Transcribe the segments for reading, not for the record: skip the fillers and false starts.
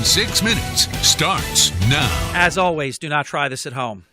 6 minutes starts now. As always, do not try this at home.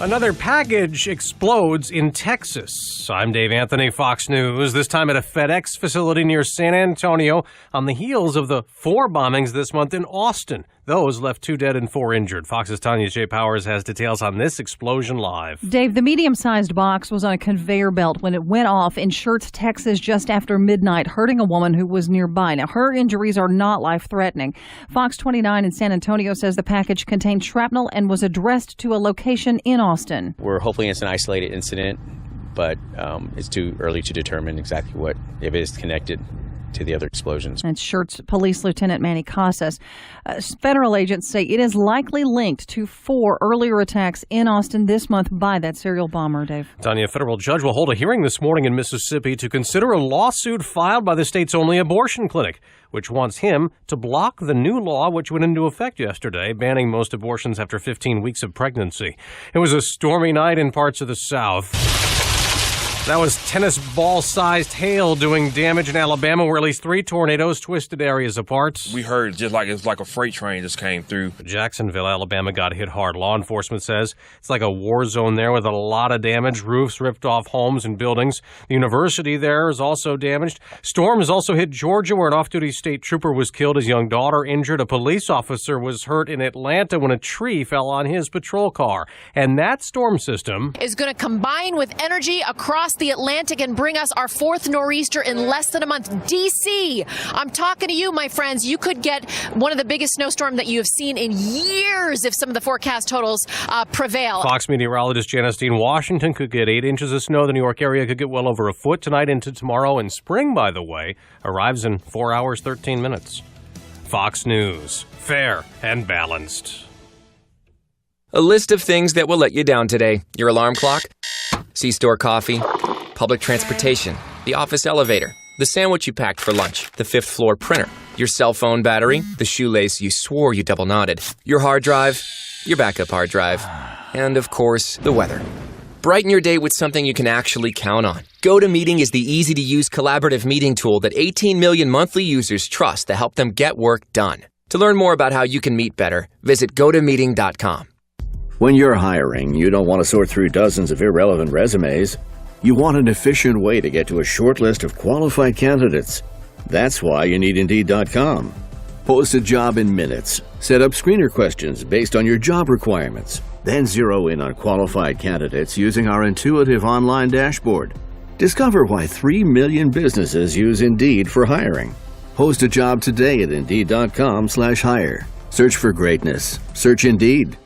Another package explodes in Texas. I'm Dave Anthony, Fox News. This time at a FedEx facility near San Antonio on the heels of the 4 bombings this month in Austin. Those left 2 dead and 4 injured. Fox's Tanya J. Powers has details on this explosion live. Dave, the medium-sized box was on a conveyor belt when it went off in Schertz, Texas, just after midnight, hurting a woman who was nearby. Now, her injuries are not life-threatening. Fox 29 in San Antonio says the package contained shrapnel and was addressed to a location in Austin. We're hoping it's an isolated incident, but it's too early to determine exactly if it is connected to the other explosions. And Schertz Police Lieutenant Manny Casas. Federal agents say it is likely linked to 4 earlier attacks in Austin this month by that serial bomber, Dave. Tanya, a federal judge will hold a hearing this morning in Mississippi to consider a lawsuit filed by the state's only abortion clinic, which wants him to block the new law which went into effect yesterday, banning most abortions after 15 weeks of pregnancy. It was a stormy night in parts of the South. That was tennis ball-sized hail doing damage in Alabama, where at least 3 tornadoes twisted areas apart. We heard just like it's like a freight train just came through. Jacksonville, Alabama got hit hard. Law enforcement says it's like a war zone there with a lot of damage. Roofs ripped off homes and buildings. The university there is also damaged. Storms also hit Georgia, where an off-duty state trooper was killed. His young daughter injured. A police officer was hurt in Atlanta when a tree fell on his patrol car. And that storm system is going to combine with energy across the Atlantic and bring us our 4th nor'easter in less than a month. D.C., I'm talking to you, my friends. You could get one of the biggest snowstorms that you have seen in years if some of the forecast totals prevail. Fox meteorologist Janice Dean, Washington could get 8 inches of snow. The New York area could get well over a foot tonight into tomorrow. And spring, by the way, arrives in 4 hours, 13 minutes. Fox News. Fair and balanced. A list of things that will let you down today. Your alarm clock, C-store coffee, public transportation, the office elevator, the sandwich you packed for lunch, the 5th floor printer, your cell phone battery, the shoelace you swore you double knotted, your hard drive, your backup hard drive, and of course, the weather. Brighten your day with something you can actually count on. GoToMeeting is the easy-to-use collaborative meeting tool that 18 million monthly users trust to help them get work done. To learn more about how you can meet better, visit gotomeeting.com. When you're hiring, you don't want to sort through dozens of irrelevant resumes. You want an efficient way to get to a short list of qualified candidates. That's why you need Indeed.com. Post a job in minutes. Set up screener questions based on your job requirements. Then zero in on qualified candidates using our intuitive online dashboard. Discover why 3 million businesses use Indeed for hiring. Post a job today at Indeed.com/hire. Search for greatness. Search Indeed.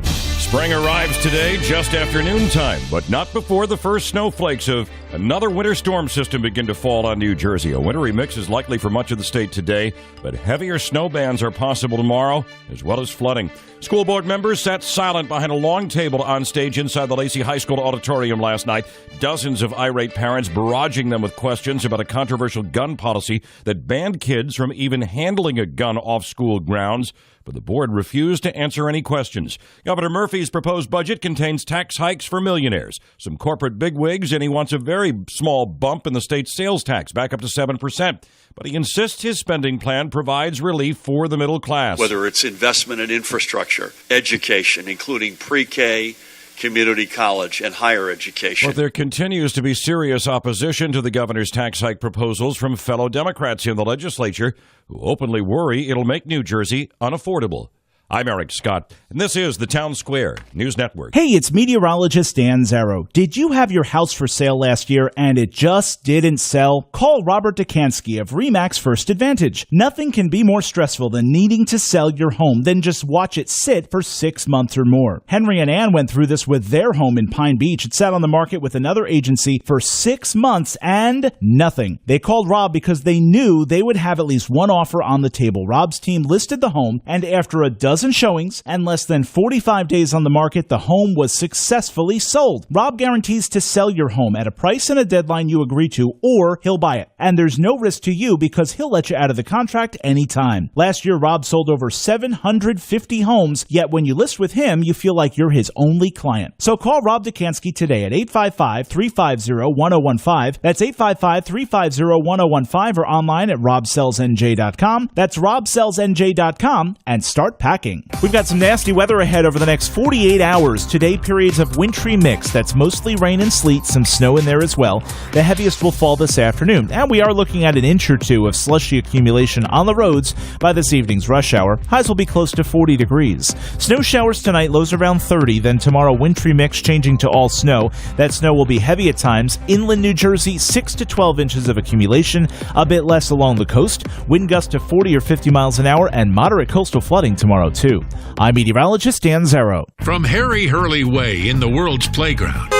Spring arrives today just after noontime, but not before the first snowflakes of another winter storm system begin to fall on New Jersey. A wintry mix is likely for much of the state today, but heavier snow bands are possible tomorrow, as well as flooding. School board members sat silent behind a long table on stage inside the Lacey High School auditorium last night. Dozens of irate parents barraging them with questions about a controversial gun policy that banned kids from even handling a gun off school grounds. But the board refused to answer any questions. Governor Murphy's proposed budget contains tax hikes for millionaires, some corporate bigwigs, and he wants a very small bump in the state's sales tax, back up to 7%. But he insists his spending plan provides relief for the middle class. Whether it's investment in infrastructure, education, including pre-K, community college, and higher education. But there continues to be serious opposition to the governor's tax hike proposals from fellow Democrats in the legislature who openly worry it'll make New Jersey unaffordable. I'm Eric Scott, and this is the Town Square News Network. Hey, it's meteorologist Dan Zarrow. Did you have your house for sale last year and it just didn't sell? Call Robert Dukansky of RE/MAX First Advantage. Nothing can be more stressful than needing to sell your home than just watch it sit for 6 months or more. Henry and Ann went through this with their home in Pine Beach. It sat on the market with another agency for 6 months and nothing. They called Rob because they knew they would have at least one offer on the table. Rob's team listed the home, and after a dozen dozen showings, and less than 45 days on the market, the home was successfully sold. Rob guarantees to sell your home at a price and a deadline you agree to, or he'll buy it. And there's no risk to you because he'll let you out of the contract anytime. Last year, Rob sold over 750 homes, yet when you list with him, you feel like you're his only client. So call Rob Dukansky today at 855-350-1015. That's 855-350-1015 or online at robsellsnj.com. That's robsellsnj.com, and start packing. We've got some nasty weather ahead over the next 48 hours. Today, periods of wintry mix. That's mostly rain and sleet, some snow in there as well. The heaviest will fall this afternoon, and we are looking at an inch or two of slushy accumulation on the roads by this evening's rush hour. Highs will be close to 40 degrees. Snow showers tonight, lows around 30. Then tomorrow, wintry mix changing to all snow. That snow will be heavy at times. Inland New Jersey, 6 to 12 inches of accumulation, a bit less along the coast. Wind gusts to 40 or 50 miles an hour, and moderate coastal flooding tomorrow, too. I'm meteorologist Dan Zero. From Harry Hurley Way in the world's playground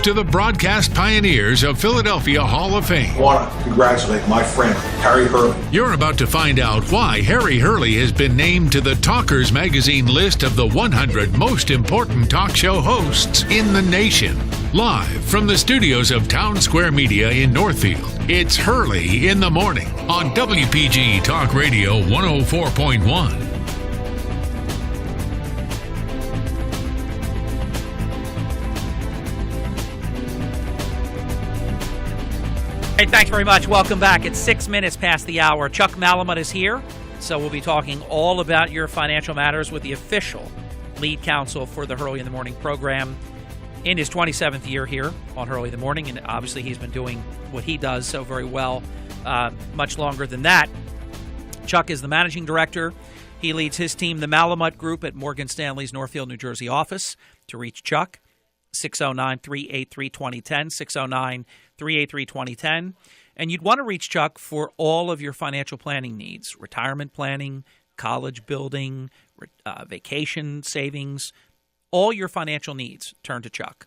to the broadcast pioneers of Philadelphia Hall of Fame. I want to congratulate my friend, Harry Hurley. You're about to find out why Harry Hurley has been named to the Talkers Magazine list of the 100 most important talk show hosts in the nation. Live from the studios of Town Square Media in Northfield, it's Hurley in the Morning on WPG Talk Radio 104.1. Hey, thanks very much. Welcome back. It's 6 minutes past the hour. Chuck Malamut is here, so we'll be talking all about your financial matters with the official lead counsel for the Hurley in the Morning program in his 27th year here on Hurley in the Morning, and obviously he's been doing what he does so very well much longer than that. Chuck is the managing director. He leads his team, the Malamut Group, at Morgan Stanley's Northfield, New Jersey office. To reach Chuck, 609-383-2010, 609-383-2010. And you'd want to reach Chuck for all of your financial planning needs, retirement planning, college building, vacation savings, all your financial needs. Turn to Chuck.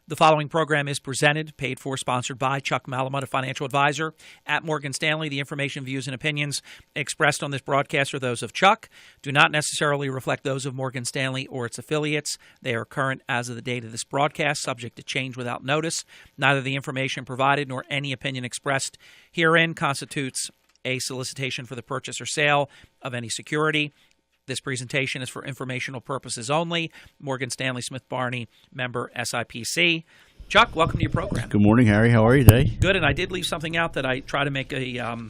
The following program is presented, paid for, sponsored by Chuck Malamut, a financial advisor at Morgan Stanley. The information, views, and opinions expressed on this broadcast are those of Chuck, do not necessarily reflect those of Morgan Stanley or its affiliates. They are current as of the date of this broadcast, subject to change without notice. Neither the information provided nor any opinion expressed herein constitutes a solicitation for the purchase or sale of any security. This presentation is for informational purposes only. Morgan Stanley Smith Barney, member SIPC. Chuck, welcome to your program. Good morning, Harry. How are you today? Good, and I did leave something out that I try to make a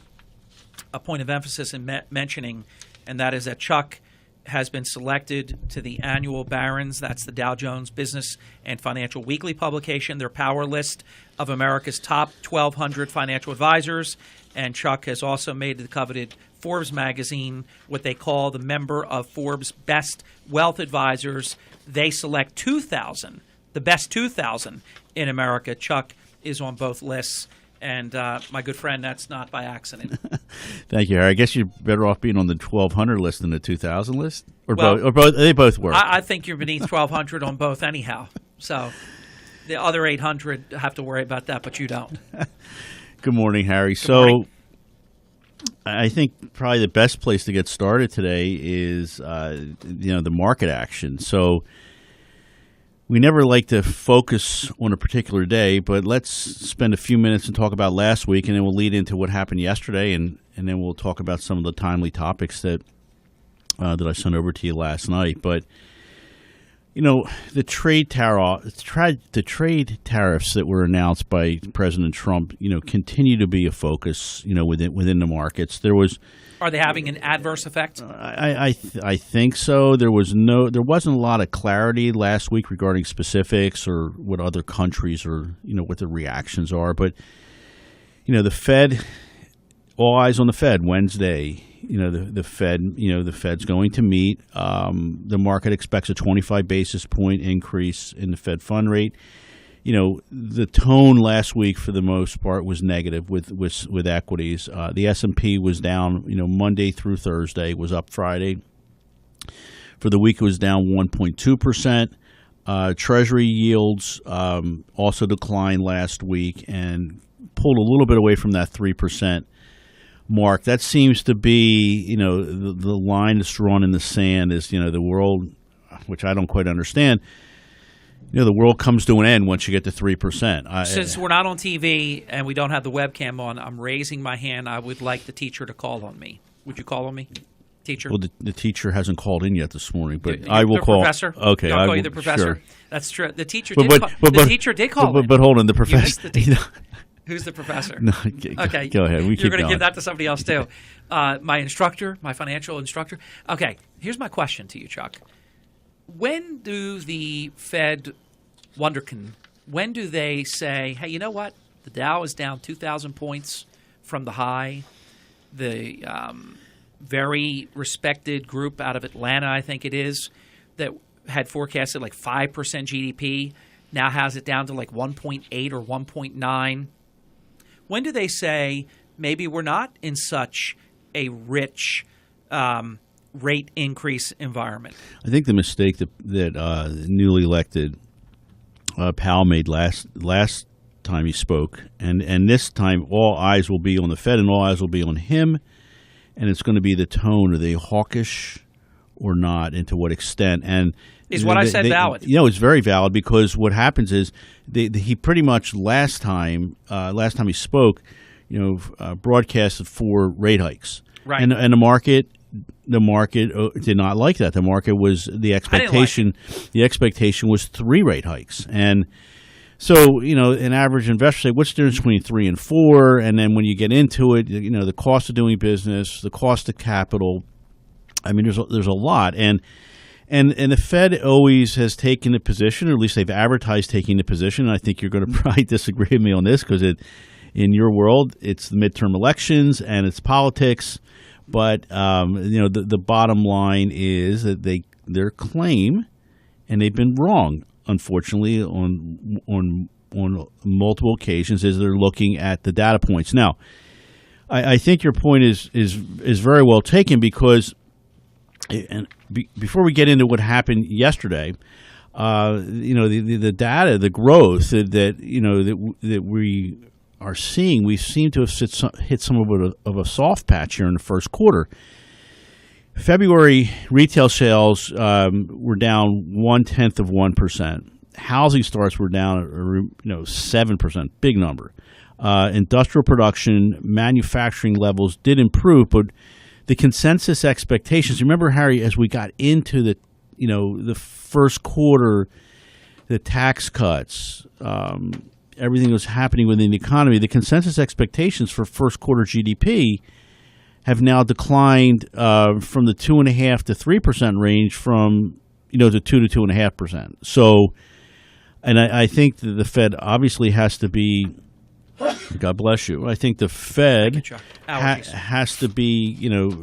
point of emphasis in mentioning, and that is that Chuck has been selected to the annual Barron's, that's the Dow Jones Business and Financial Weekly publication, their power list of America's top 1,200 financial advisors. And Chuck has also made the coveted Forbes magazine, what they call the member of Forbes Best Wealth Advisors. They select 2,000, the best 2,000 in America. Chuck is on both lists. And my good friend, that's not by accident. Thank you, Harry. I guess you're better off being on the 1,200 list than the 2,000 list? Or both? They both work. I think you're beneath 1,200 on both anyhow. So the other 800 have to worry about that, but you don't. Good morning, Harry. Good morning. I think probably the best place to get started today is the market action. So we never like to focus on a particular day, but let's spend a few minutes and talk about last week, and then we'll lead into what happened yesterday, and then we'll talk about some of the timely topics that I sent over to you last night. But the trade tariffs that were announced by President Trump, continue to be a focus, within the markets. Are they having an adverse effect? I think so. There wasn't a lot of clarity last week regarding specifics or what other countries or what the reactions are. But the Fed, all eyes on the Fed Wednesday. The Fed's going to meet. The market expects a 25 basis point increase in the Fed fund rate. The tone last week for the most part was negative with equities. The S&P was down, Monday through Thursday, was up Friday. For the week, it was down 1.2%. Treasury yields also declined last week and pulled a little bit away from that 3% mark. That seems to be, the line that's drawn in the sand is, the world, which I don't quite understand. The world comes to an end once you get to 3%. Since we're not on TV and we don't have the webcam on, I'm raising my hand. I would like the teacher to call on me. Would you call on me, teacher? Well, the teacher hasn't called in yet this morning, but I will call. Professor? Okay, I'll call you will, the professor. Sure. That's true. The teacher did call. But hold on, the professor. Who's the professor? No, okay, go ahead. You're going to give that to somebody else too. My instructor, my financial instructor. Okay, here's my question to you, Chuck. When do the Fed Wonderkin, when do they say, hey, you know what? The Dow is down 2,000 points from the high. The very respected group out of Atlanta, I think it is, that had forecasted like 5% GDP, now has it down to like 1.8 or 1.9. When do they say maybe we're not in such a rich rate increase environment? I think the mistake that newly elected Powell made last time he spoke, and this time all eyes will be on the Fed and all eyes will be on him, and it's going to be the tone. Are they hawkish or not, and to what extent? And is what I said valid? It's very valid, because what happens is he pretty much last time he spoke, broadcasted 4 rate hikes, right? And the market did not like that. The market was the expectation. The expectation was 3 rate hikes, and so an average investor say, what's the difference between 3 and 4? And then when you get into it, the cost of doing business, the cost of capital. I mean, there's a lot, and the Fed always has taken the position, or at least they've advertised taking the position. And I think you're going to probably disagree with me on this, because in your world, it's the midterm elections and it's politics. But the bottom line is that their claim, and they've been wrong, unfortunately, on multiple occasions, is they're looking at the data points. Now, I think your point is very well taken, because before we get into what happened yesterday, the data, the growth that we are seeing, we seem to have hit somewhat of a soft patch here in the first quarter. February retail sales were down 0.1%. Housing starts were down 7%, big number. Industrial production, manufacturing levels did improve, but the consensus expectations. Remember, Harry, as we got into the first quarter, the tax cuts, everything that was happening within the economy, the consensus expectations for first quarter GDP have now declined from the 2.5% to 3% range, from to 2 to 2.5%. So, and I think that the Fed obviously has to be. God bless you. I think the Fed has to be,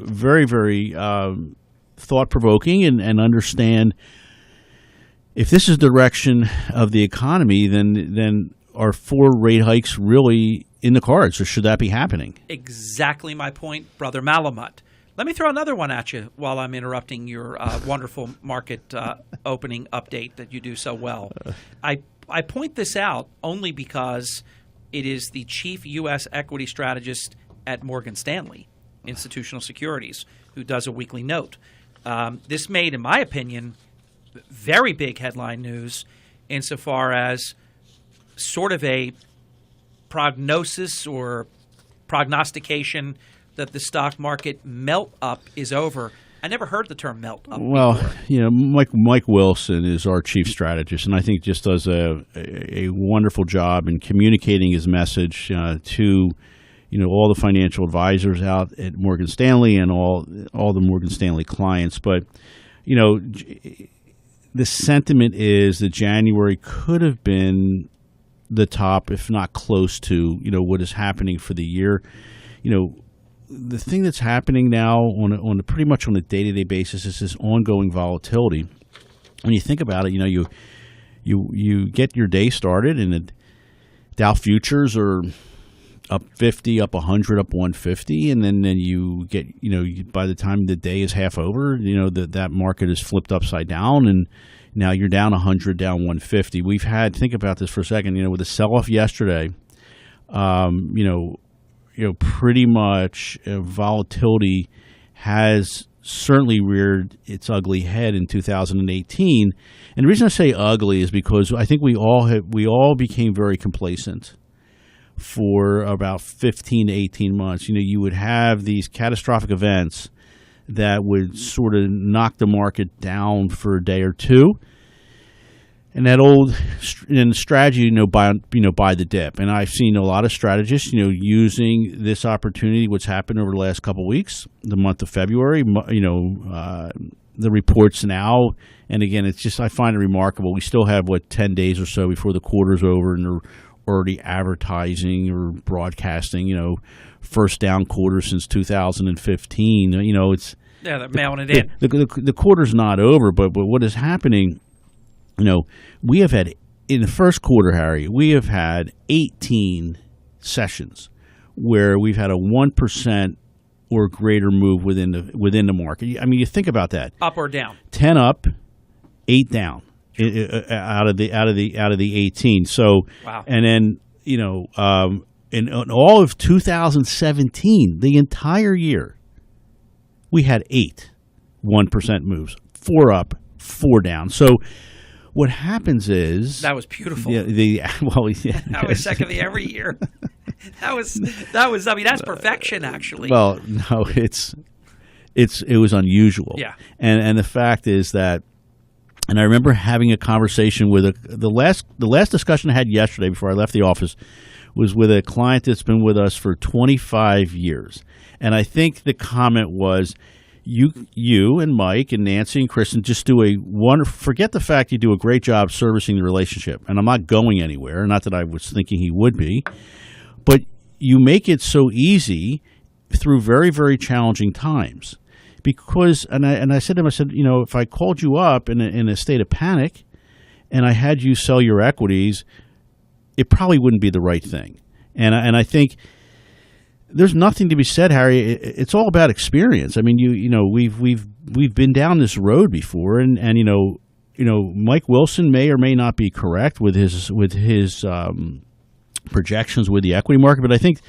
very, very thought-provoking and understand, if this is the direction of the economy, then are 4 rate hikes really in the cards, or should that be happening? Exactly my point, Brother Malamut. Let me throw another one at you while I'm interrupting your wonderful market opening update that you do so well. I point this out only because it is the chief U.S. equity strategist at Morgan Stanley Institutional Securities who does a weekly note. This made, in my opinion, very big headline news insofar as sort of a prognosis or prognostication that the stock market melt up is over. I never heard the term melt up. Well, before. Mike Wilson is our chief strategist, and I think just does a wonderful job in communicating his message to all the financial advisors out at Morgan Stanley and all the Morgan Stanley clients. But the sentiment is that January could have been the top, if not close to, what is happening for the year. The thing that's happening now on pretty much on a day-to-day basis is this ongoing volatility. When you think about it, you get your day started, and the Dow futures are up 50, up 100, up 150, and then you get, by the time the day is half over, that market is flipped upside down, and now you're down 100, down 150. We've had, think about this for a second, with the sell-off yesterday, pretty much volatility has certainly reared its ugly head in 2018. And the reason I say ugly is because I think we all became very complacent for about 15 to 18 months. You would have these catastrophic events that would sort of knock the market down for a day or two. And that old strategy, buy the dip. And I've seen a lot of strategists, using this opportunity, what's happened over the last couple of weeks, the month of February, the reports now. And again, it's just, I find it remarkable. We still have, 10 days or so before the quarter's over, and they're already advertising or broadcasting, first down quarter since 2015. It's. Yeah, they're mailing it in. The quarter's not over, but what is happening, we have had, in the first quarter, Harry, we have had 18 sessions where we've had a 1% or greater move within the market. I mean, you think about that. Up or down? 10 up, 8 down out of the 18. So, wow. And then, in all of 2017, the entire year, we had 8 1% moves, 4 up, 4 down. So what happens is that was beautiful. That was second every year. That was. I mean, that's perfection, actually. Well, no, it was unusual. Yeah. And the fact is that, and I remember having a conversation with the last discussion I had yesterday before I left the office was with a client that's been with us for 25 years. And I think the comment was, you and Mike and Nancy and Kristen just do forget the fact you do a great job servicing the relationship. And I'm not going anywhere, not that I was thinking he would be, but you make it so easy through very, very challenging times. Because, and I said to him, if I called you up in a state of panic and I had you sell your equities, it probably wouldn't be the right thing. And I think there's nothing to be said, Harry. It's all about experience. I mean, we've been down this road before, and Mike Wilson may or may not be correct with his projections with the equity market, but I think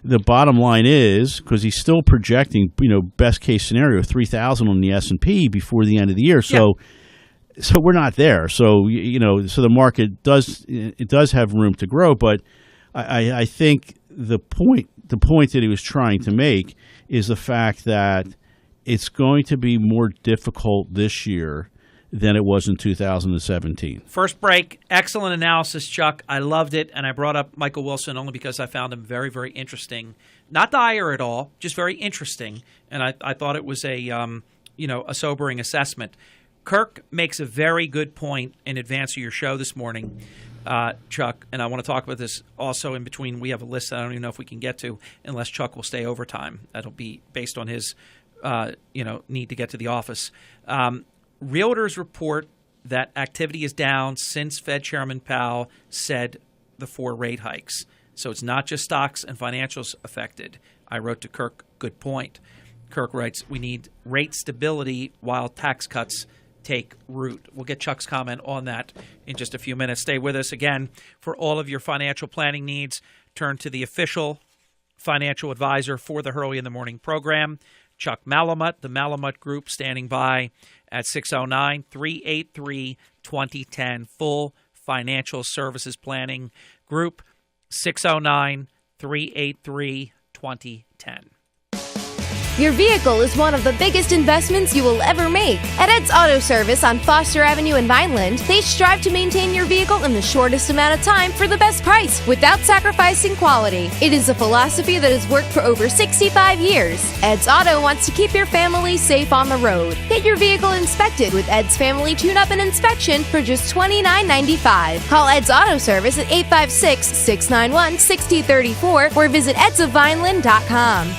the bottom line is, because he's still projecting, best case scenario 3,000 on the S&P before the end of the year. So. Yeah. So we're not there. So so the market does have room to grow, but I think the point that he was trying to make is the fact that it's going to be more difficult this year than it was in 2017. First break, excellent analysis, Chuck. I loved it, and I brought up Michael Wilson only because I found him very, very interesting. Not dire at all, just very interesting, and I thought it was a sobering assessment. Kirk makes a very good point in advance of your show this morning, Chuck, and I want to talk about this also in between. We have a list that I don't even know if we can get to unless Chuck will stay overtime. That'll be based on his need to get to the office. Realtors report that activity is down since Fed Chairman Powell said the 4 rate hikes. So it's not just stocks and financials affected. I wrote to Kirk, good point. Kirk writes, we need rate stability while tax cuts take root. We'll get Chuck's comment on that in just a few minutes. Stay with us again for all of your financial planning needs. Turn to the official financial advisor for the Hurley in the Morning program, Chuck Malamut, the Malamut Group, standing by at 609-383-2010. Full financial services planning group, 609-383-2010. Your vehicle is one of the biggest investments you will ever make. At Ed's Auto Service on Foster Avenue in Vineland, they strive to maintain your vehicle in the shortest amount of time for the best price without sacrificing quality. It is a philosophy that has worked for over 65 years. Ed's Auto wants to keep your family safe on the road. Get your vehicle inspected with Ed's Family Tune-Up and Inspection for just $29.95. Call Ed's Auto Service at 856-691-6034 or visit edsofvineland.com.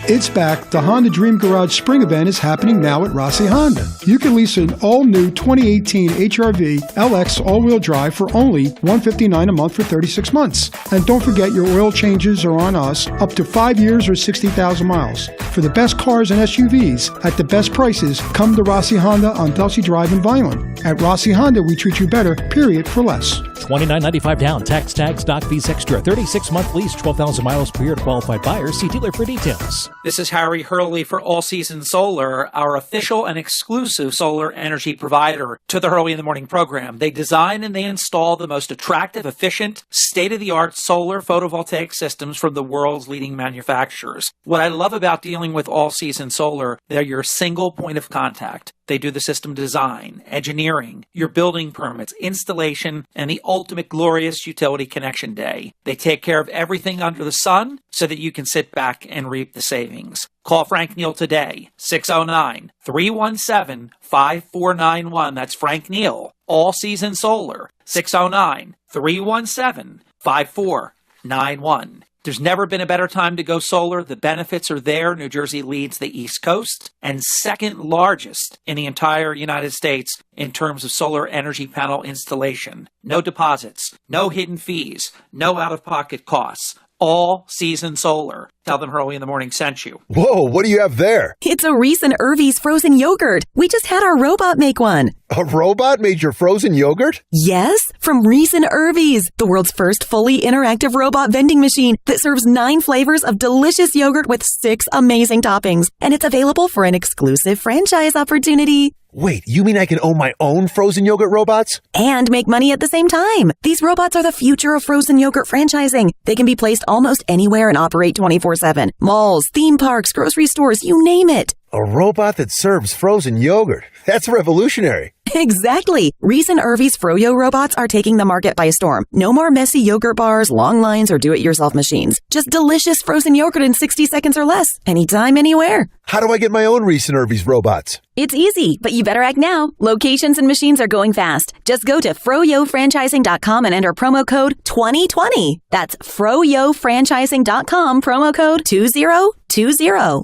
It's back. The Honda Dream Garage Spring Event is happening now at Rossi Honda. You can lease an all-new 2018 HR-V LX all-wheel drive for only $159 a month for 36 months. And don't forget your oil changes are on us up to 5 years or 60,000 miles. For the best cars and SUVs at the best prices, come to Rossi Honda on Dulcie Drive in Vineland. At Rossi Honda, we treat you better, period, for less. $29.95 down. Tax tag stock fees extra. 36-month lease, 12,000 miles per year to qualified buyers. See dealer for details. This is Harry Hurley for All Season Solar, our official and exclusive solar energy provider to the Hurley in the Morning program. They design and they install the most attractive, efficient, state-of-the-art solar photovoltaic systems from the world's leading manufacturers. What I love about dealing with All Season Solar, they're your single point of contact. They do the system design, engineering, your building permits, installation, and the ultimate glorious utility connection day. They take care of everything under the sun so that you can sit back and reap the savings. Call Frank Neal today, 609-317-5491. That's Frank Neal, All Season Solar, 609-317-5491. There's never been a better time to go solar. The benefits are there. New Jersey leads the East Coast and second largest in the entire United States in terms of solar energy panel installation. No deposits, no hidden fees, no out-of-pocket costs. All Season Solar. Tell them Hurley in the Morning sent you. Whoa, what do you have there? It's a Reese and Irvy's frozen yogurt. We just had our robot make one. A robot made your frozen yogurt? Yes, from Reese and Irvy's, the world's first fully interactive robot vending machine that serves 9 flavors of delicious yogurt with 6 amazing toppings. And it's available for an exclusive franchise opportunity. Wait, you mean I can own my own frozen yogurt robots? And make money at the same time. These robots are the future of frozen yogurt franchising. They can be placed almost anywhere and operate 24/7. Malls, theme parks, grocery stores, you name it. A robot that serves frozen yogurt. That's revolutionary. Exactly. Reese and Irvy's Froyo robots are taking the market by storm. No more messy yogurt bars, long lines, or do-it-yourself machines. Just delicious frozen yogurt in 60 seconds or less. Anytime, anywhere. How do I get my own Reese and Irvy's robots? It's easy, but you better act now. Locations and machines are going fast. Just go to froyofranchising.com and enter promo code 2020. That's froyofranchising.com, promo code 2020.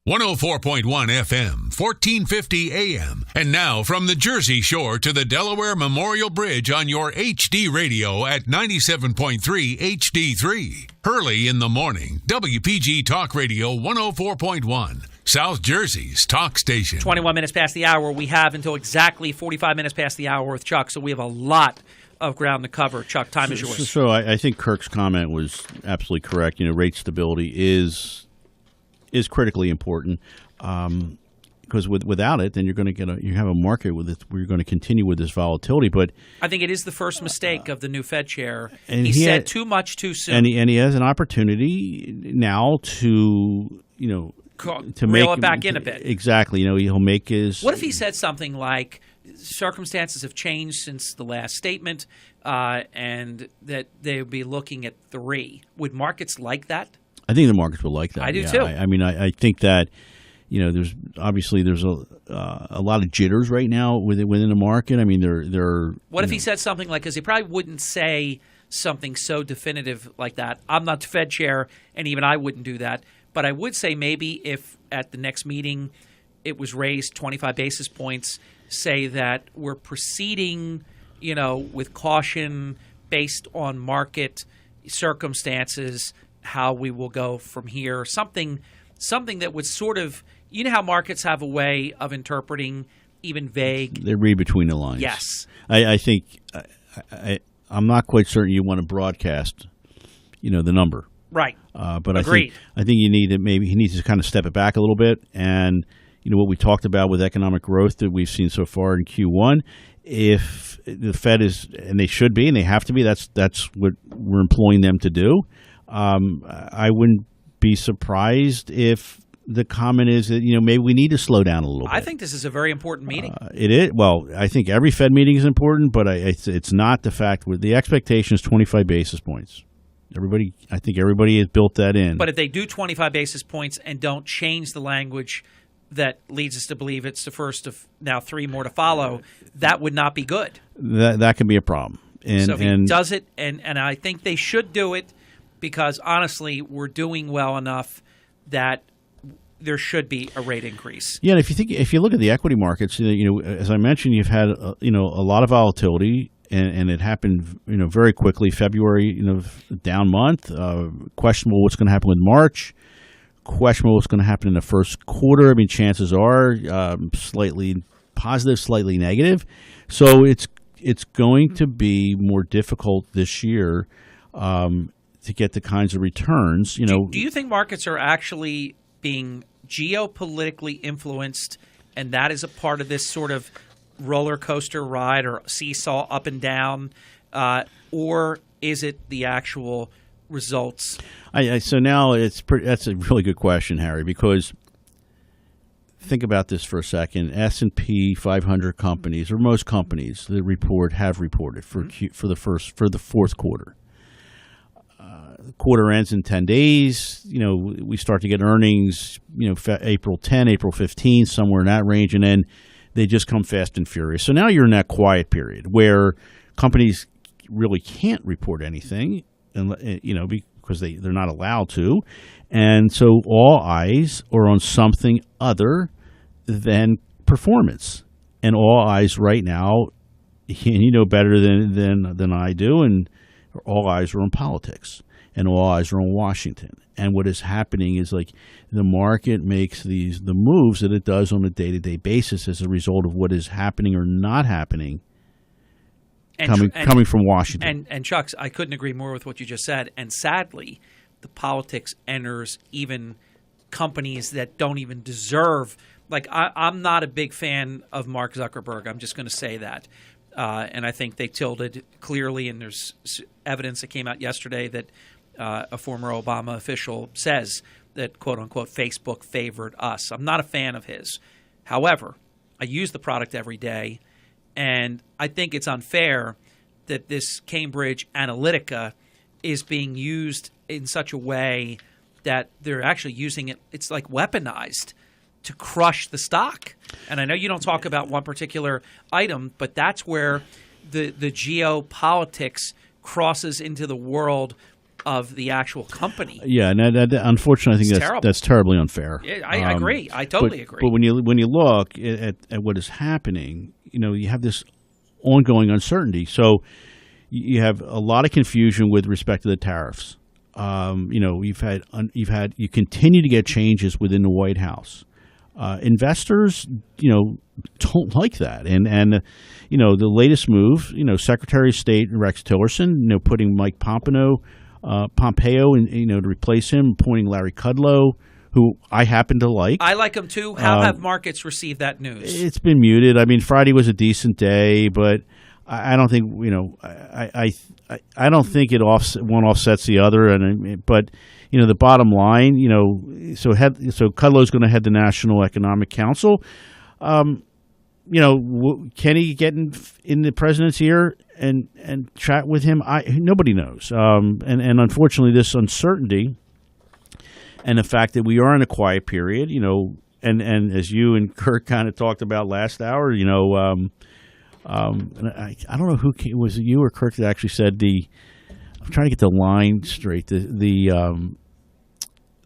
104.1 FM, 1450 AM. And now from the Jersey Shore to the Delaware Memorial Bridge on your HD radio at 97.3 HD3. Hurley in the Morning, WPG Talk Radio 104.1. South Jersey's talk station. 21 minutes past the hour. We have until exactly 45 minutes past the hour with Chuck, so we have a lot of ground to cover. Chuck, time is yours. So I think Kirk's comment was absolutely correct. You know, rate stability is critically important because without it, then you're going to you have a market with it where you're going to continue with this volatility. But I think it is the first mistake of the new Fed chair. And he said too much too soon, and he has an opportunity now to reel it back in a bit. Exactly. You know, he'll make his. What if he said something like, "Circumstances have changed since the last statement, and that they would be looking at 3." Would markets like that? I think the markets will like that. I do too. I mean, I think that there's a lot of jitters right now within the market. I mean, they're. What if he said something like? Because he probably wouldn't say something so definitive like that. I'm not the Fed chair, and even I wouldn't do that. But I would say maybe if at the next meeting it was raised 25 basis points, say that we're proceeding, with caution based on market circumstances. How we will go from here, something that would sort of, how markets have a way of interpreting even vague. They read between the lines. Yes. I think I'm not quite certain you want to broadcast, the number. Right. But agreed. I think he needs to kind of step it back a little bit. And, what we talked about with economic growth that we've seen so far in Q1, if the Fed is, and they should be, and they have to be, that's what we're employing them to do. I wouldn't be surprised if the comment is that, maybe we need to slow down a little bit. I think this is a very important meeting. It is. Well, I think every Fed meeting is important, but it's not the fact where the expectation is 25 basis points. I think everybody has built that in. But if they do 25 basis points and don't change the language that leads us to believe it's the first of now 3 more to follow, that would not be good. That can be a problem. So if he does it, and I think they should do it, because honestly, we're doing well enough that there should be a rate increase. Yeah, and if you look at the equity markets, as I mentioned, you've had a lot of volatility, and it happened very quickly. February, down month. Questionable what's going to happen with March. Questionable what's going to happen in the first quarter. I mean, chances are slightly positive, slightly negative. So it's going to be more difficult this year to get the kinds of returns. Do you think markets are actually being geopolitically influenced, and that is a part of this sort of roller coaster ride or seesaw up and down, or is it the actual results? So now that's a really good question, Harry, because think about this for a second. S&P 500 companies, or most companies that have reported for the fourth quarter. Quarter ends in 10 days. We start to get earnings, April 10, April 15, somewhere in that range, and then they just come fast and furious. So now you're in that quiet period where companies really can't report anything, because they're not allowed to. And so all eyes are on something other than performance. And all eyes right now, and you know better than I do, and all eyes are on politics. And all eyes are on Washington. And what is happening is like the market makes the moves that it does on a day-to-day basis as a result of what is happening or not happening coming from Washington. And Chuck, I couldn't agree more with what you just said. And sadly, the politics enters even companies that don't even deserve. Like I'm not a big fan of Mark Zuckerberg. I'm just going to say that. And I think they tilted clearly, and there's evidence that came out yesterday that a former Obama official says that, quote unquote, Facebook favored us. I'm not a fan of his. However, I use the product every day, and I think it's unfair that this Cambridge Analytica is being used in such a way that they're actually using it. It's like weaponized to crush the stock. And I know you don't talk about one particular item, but that's where the geopolitics crosses into the world of the actual company. Yeah, and unfortunately, I think that's terribly unfair. Yeah, I agree. I totally agree. But when you look at what is happening, you have this ongoing uncertainty. So you have a lot of confusion with respect to the tariffs. You continue to get changes within the White House. Investors, don't like that, and the latest move, Secretary of State Rex Tillerson, putting Mike Pompeo, to replace him, appointing Larry Kudlow, who I happen to like. I like him too. How have markets received that news? It's been muted. I mean, Friday was a decent day, but I don't think I don't think one offsets the other. But the bottom line, so Kudlow's going to head the National Economic Council. Can he get in the president's ear and chat with him? Nobody knows. And unfortunately, this uncertainty and the fact that we are in a quiet period, and as you and Kirk kind of talked about last hour, I don't know who was it, you or Kirk, that actually said I'm trying to get the line straight.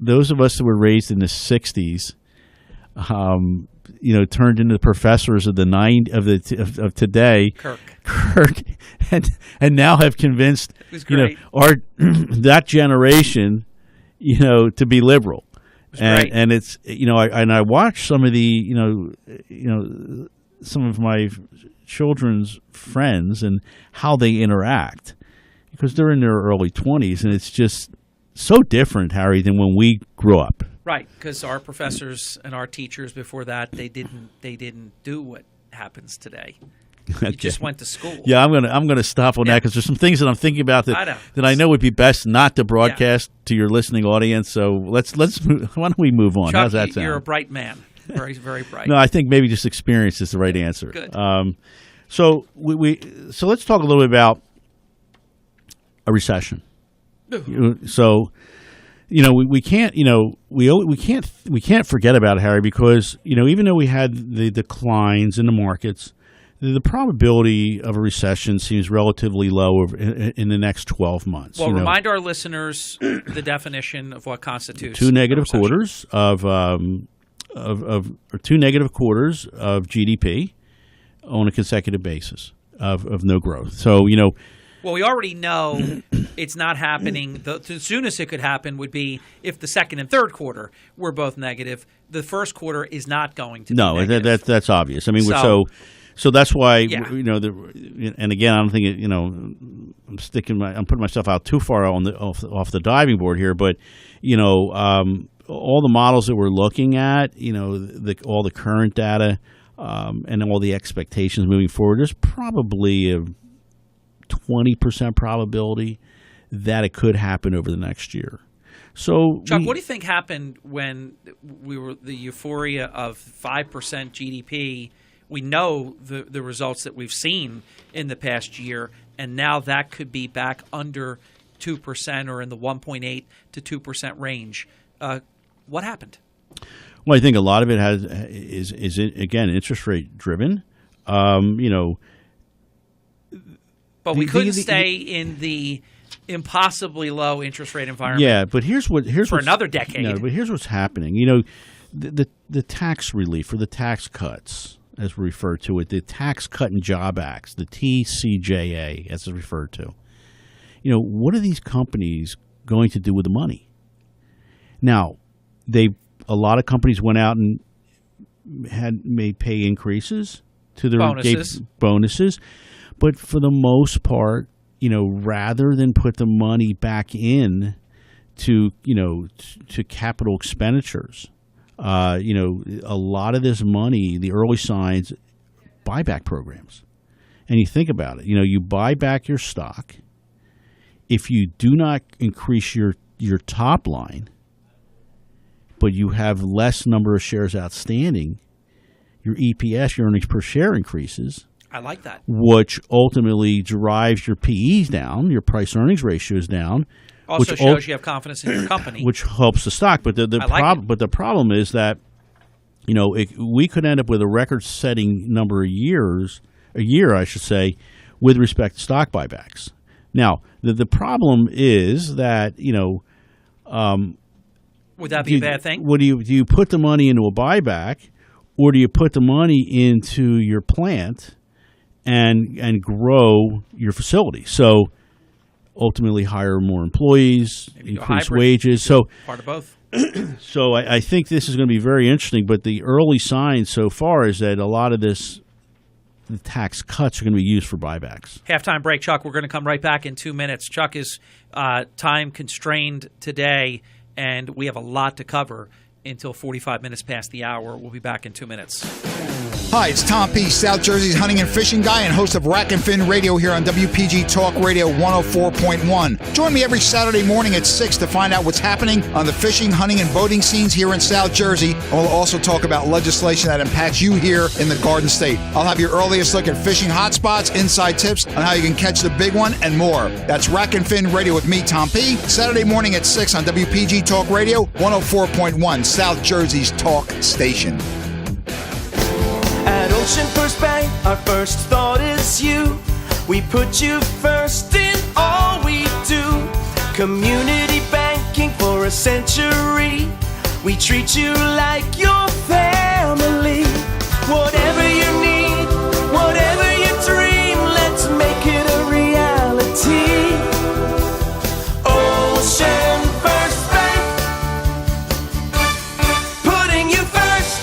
Those of us that were raised in the 60s, turned into the professors of of today, Kirk, and now have convinced that generation, to be liberal, and it's I watch some of some of my children's friends and how they interact, because they're in their early 20s, and it's just so different, Harry, than when we grew up. Right, because our professors and our teachers before that, they didn't do what happens today. You just went to school. Yeah, I'm gonna stop on that, because there's some things that I'm thinking about that I know would be best not to broadcast to your listening audience. So let's why don't we move on? Chuck, how's that sound? You're a bright man, very very bright. No, I think maybe just experience is the right answer. Good. So let's talk a little bit about a recession. So. We can't forget about it, Harry, because even though we had the declines in the markets, the probability of a recession seems relatively low in the next 12 months. Well, remind our listeners the definition of what constitutes two negative quarters of 2 negative quarters of GDP on a consecutive basis of no growth. So well, we already know it's not happening. The soonest it could happen would be if the second and third quarter were both negative. The first quarter is not going to be negative. That's obvious. I mean, So that's why, Yeah. and again, I don't think I'm putting myself out too far off the diving board here, but all the models that we're looking at, all the current data, and all the expectations moving forward, there's probably a 20% probability that it could happen over the next year. So, Chuck, what do you think happened when we were the euphoria of 5% GDP? We know the results that we've seen in the past year, and now that could be back under 2% or in the 1.8 to 2% range. What happened? Well, I think a lot of it is again interest rate driven. But we couldn't stay in the impossibly low interest rate environment. Yeah, but here's another decade. No, but here's what's happening. The tax relief or the tax cuts, as we refer to it, the Tax Cut and Job Acts, the TCJA, as it's referred to. What are these companies going to do with the money? Now, a lot of companies went out and made pay increases to their bonuses, but for the most part, rather than put the money back in to capital expenditures, a lot of this money, the early signs, buyback programs. And you think about it, you buy back your stock. If you do not increase your top line, but you have less number of shares outstanding, your EPS, your earnings per share increases. I like that. Which ultimately drives your PEs down, your price-earnings ratios down. Also shows you have confidence in your company. Which helps the stock. But the problem is that, we could end up with a record-setting number of years, with respect to stock buybacks. Now, the problem is that, would that be a bad thing? Do you put the money into a buyback, or do you put the money into your plant and grow your facility? So ultimately hire more employees, increase wages. So part of both. So I think this is going to be very interesting. But the early signs so far is that a lot of the tax cuts are going to be used for buybacks. Halftime break, Chuck. We're going to come right back in 2 minutes. Chuck is time constrained today, and we have a lot to cover until 45 minutes past the hour. We'll be back in 2 minutes. Hi, it's Tom P., South Jersey's hunting and fishing guy and host of Rack and Fin Radio here on WPG Talk Radio 104.1. Join me every Saturday morning at 6 to find out what's happening on the fishing, hunting, and boating scenes here in South Jersey. And we'll also talk about legislation that impacts you here in the Garden State. I'll have your earliest look at fishing hotspots, inside tips on how you can catch the big one, and more. That's Rack and Fin Radio with me, Tom P., Saturday morning at 6 on WPG Talk Radio 104.1, South Jersey's talk station. At Ocean First Bank, our first thought is you. We put you first in all we do. Community banking for a century. We treat you like your family. Whatever you need, whatever you dream, let's make it a reality. Ocean First Bank, putting you first.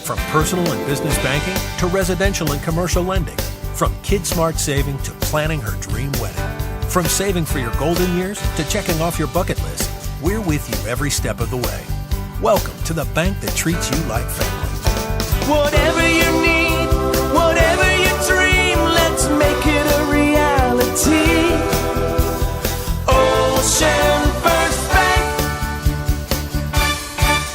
From personal and business banking to residential and commercial lending. From KidSmart saving to planning her dream wedding. From saving for your golden years to checking off your bucket list. We're with you every step of the way. Welcome to the bank that treats you like family. Whatever you need, whatever you dream, let's make it a reality. Ocean First Bank,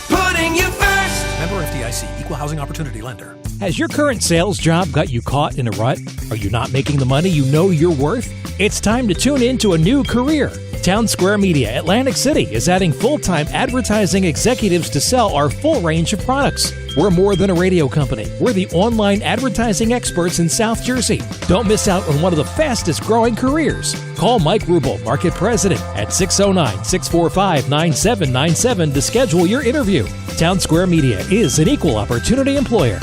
putting you first. Member FDIC, Equal Housing Opportunity Lender. Has your current sales job got you caught in a rut? Are you not making the money you know you're worth? It's time to tune in to a new career. Town Square Media Atlantic City is adding full-time advertising executives to sell our full range of products. We're more than a radio company. We're the online advertising experts in South Jersey. Don't miss out on one of the fastest growing careers. Call Mike Rubel, Market President, at 609-645-9797 to schedule your interview. Town Square Media is an equal opportunity employer.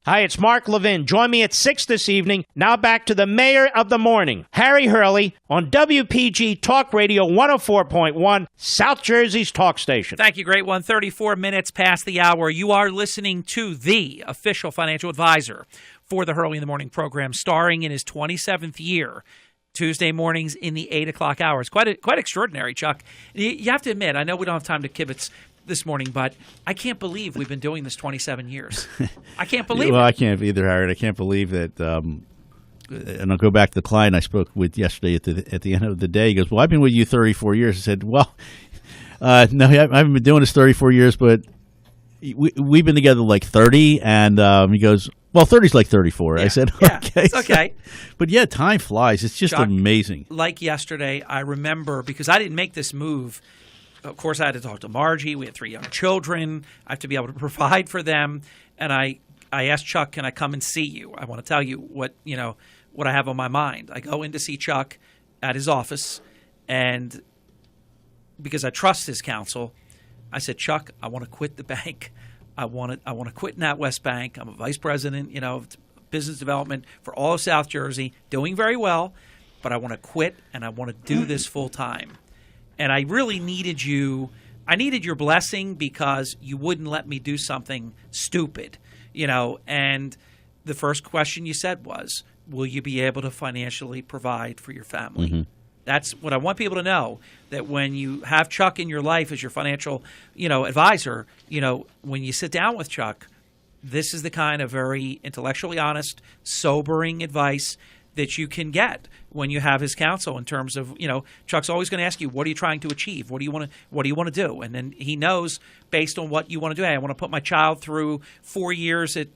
Hi, it's Mark Levin. Join me at 6 this evening. Now back to the mayor of the morning, Harry Hurley, on WPG Talk Radio 104.1, South Jersey's talk station. Thank you, great one. 34 minutes past the hour. You are listening to the official financial advisor for the Hurley in the Morning program, starring in his 27th year. Tuesday mornings in the 8 o'clock hours. Quite extraordinary, Chuck. You have to admit, I know we don't have time to kibitz this morning, but I can't believe we've been doing this 27 years. I can't believe it. Well, I can't either, Howard. I can't believe that. And I'll go back to the client I spoke with yesterday at the end of the day. He goes, well, I've been with you 34 years. I said, well, no, I haven't been doing this 34 years, but we've been together like 30. And he goes, well, 30's like 34. Yeah, I said, okay. It's okay. But yeah, time flies. It's just amazing. Like yesterday, I remember, because I didn't make this move. Of course, I had to talk to Margie. We had 3 young children. I have to be able to provide for them. And I asked Chuck, can I come and see you? I want to tell you what I have on my mind. I go in to see Chuck at his office, and because I trust his counsel, I said, Chuck, I want to quit the bank. I want to quit NatWest Bank. I'm a vice president, of business development for all of South Jersey, doing very well, but I want to quit and I want to do this full time. And I really needed you. I needed your blessing because you wouldn't let me do something stupid, And the first question you said was, will you be able to financially provide for your family? Mm-hmm. That's what I want people to know, that when you have Chuck in your life as your financial, advisor, when you sit down with Chuck, this is the kind of very intellectually honest, sobering advice that you can get when you have his counsel in terms of, Chuck's always going to ask you, what are you trying to achieve? What do you want to do? And then he knows based on what you want to do. Hey, I want to put my child through 4 years at,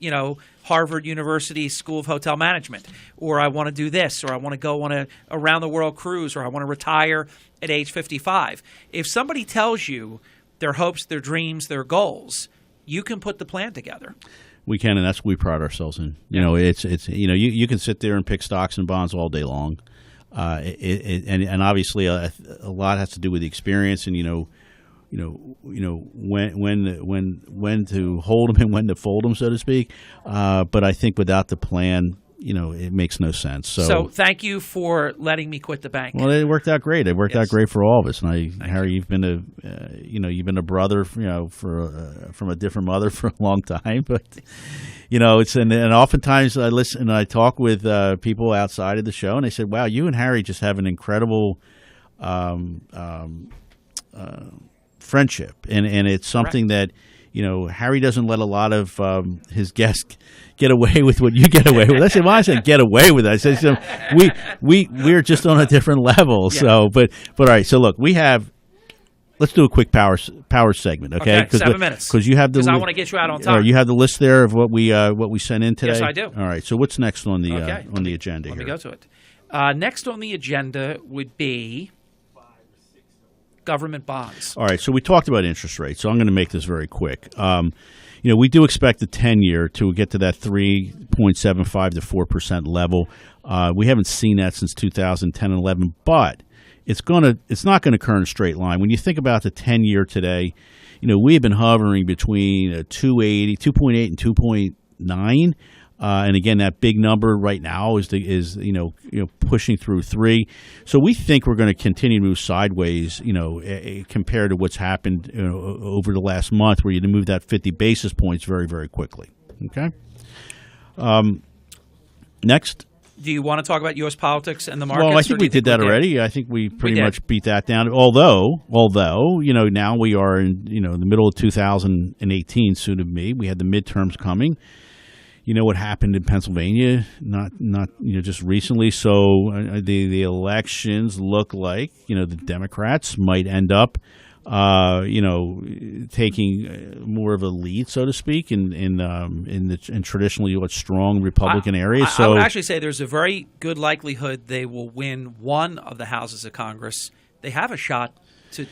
Harvard University School of Hotel Management, or I want to do this, or I want to go on a around the world cruise, or I want to retire at age 55. If somebody tells you their hopes, their dreams, their goals, you can put the plan together. We can, and that's what we pride ourselves in. It's you can sit there and pick stocks and bonds all day long, and obviously a lot has to do with the experience and when to hold them and when to fold them, so to speak. But I think without the plan, it makes no sence. So thank you for letting me quit the bank. Well, it worked out great. It worked out great for all of us. And Harry, you've been you've been a brother, from a different mother for a long time. But it's and oftentimes I listen and I talk with people outside of the show, and they said, "Wow, you and Harry just have an incredible friendship," and it's something that. Harry doesn't let a lot of his guests get away with what you get away with. I said, well, I said get away with it. I said, we're just on a different level. Yeah. So, but all right. So look, let's do a quick power segment, okay? 7 minutes. Because you have the. Because I want to get you out on time. You have the list there of what we sent in today. Yes, I do. All right. So what's next on the agenda? Let me go to it. Next on the agenda would be government bonds. All right, so we talked about interest rates, so I'm going to make this very quick. We do expect the 10-year to get to that 3.75 to 4% level. We haven't seen that since 2010 and 11, but it's not going to occur in a straight line. When you think about the 10-year today, we have been hovering between 2.8 and 2.9. And again, that big number right now is pushing through 3. So we think we're going to continue to move sideways, compared to what's happened over the last month, where you move that 50 basis points very, very quickly. Okay. Next. Do you want to talk about U.S. politics and the markets? Well, I think we did that already. I think we pretty much beat that down. Although now we are in the middle of 2018, soon to be. We had the midterms coming. You know what happened in Pennsylvania, not just recently. So the elections look like the Democrats might end up taking more of a lead, so to speak, in traditionally strong Republican areas. So I would actually say there's a very good likelihood they will win one of the houses of Congress. They have a shot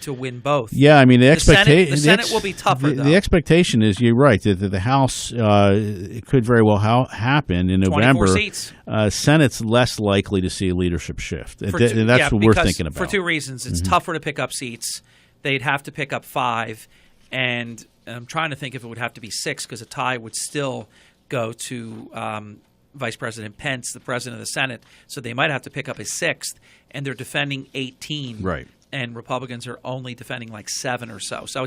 to win both. Yeah, I mean the expectation. The Senate will be tougher. The expectation is, you're right, that the House it could very well happen in November. 24 seats. Senate's less likely to see a leadership shift. That's what we're thinking about. For 2 reasons. It's tougher to pick up seats. They'd have to pick up 5, and I'm trying to think if it would have to be 6, because a tie would still go to Vice President Pence, the president of the Senate. So they might have to pick up a sixth, and they're defending 18. Right. And Republicans are only defending like 7 or so. So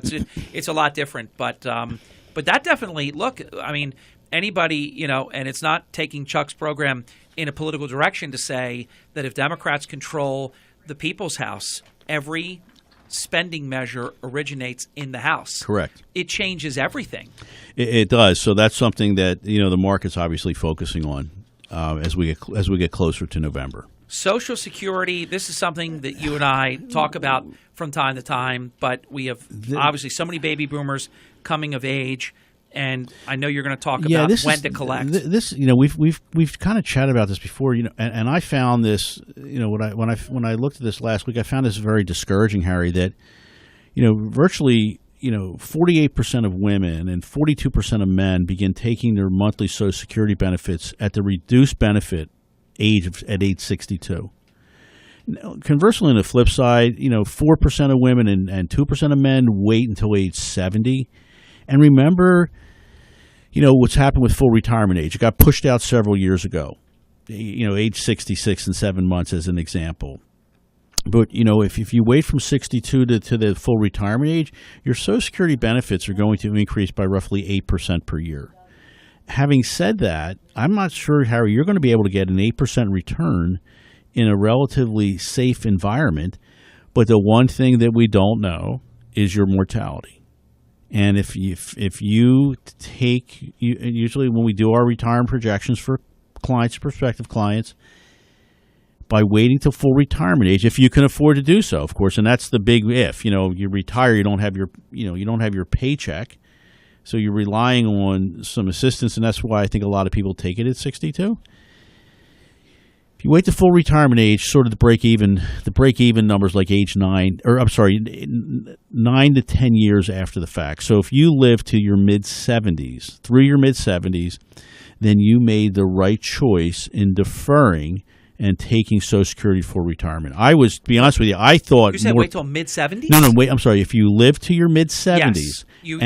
it's a lot different. But that definitely, look, I mean, anybody, and it's not taking Chuck's program in a political direction to say that if Democrats control the People's House, every spending measure originates in the House. Correct. It changes everything. It does. So that's something that the market's obviously focusing on as we get closer to November. Social Security, this is something that you and I talk about from time to time, but we have obviously so many baby boomers coming of age, and I know you're going to talk about when to collect. We've kind of chatted about this before, and I found this, when I looked at this last week, I found this very discouraging, Harry, that virtually 48% of women and 42% of men begin taking their monthly Social Security benefits at the reduced benefit at age 62. Conversely, on the flip side, 4% of women and 2% of men wait until age 70. And remember, what's happened with full retirement age. It got pushed out several years ago, age 66 and 7 months as an example. But, if you wait from 62 to the full retirement age, your Social Security benefits are going to increase by roughly 8% per year. Having said that, I'm not sure, Harry, you're going to be able to get an 8% return in a relatively safe environment. But the one thing that we don't know is your mortality. And if you take, usually when we do our retirement projections for clients, prospective clients, by waiting till full retirement age, if you can afford to do so, of course, and that's the big if. You retire, you don't have your paycheck. So you're relying on some assistance, and that's why I think a lot of people take it at 62. If you wait to full retirement age, sort of the break even numbers like age 9 to 10 years after the fact. So if you live to your mid-70s, through your mid-70s, then you made the right choice in deferring and taking Social Security for retirement. To be honest with you, I thought you said wait till mid-70s? No, wait. I'm sorry. If you live to your mid-70s, yes. You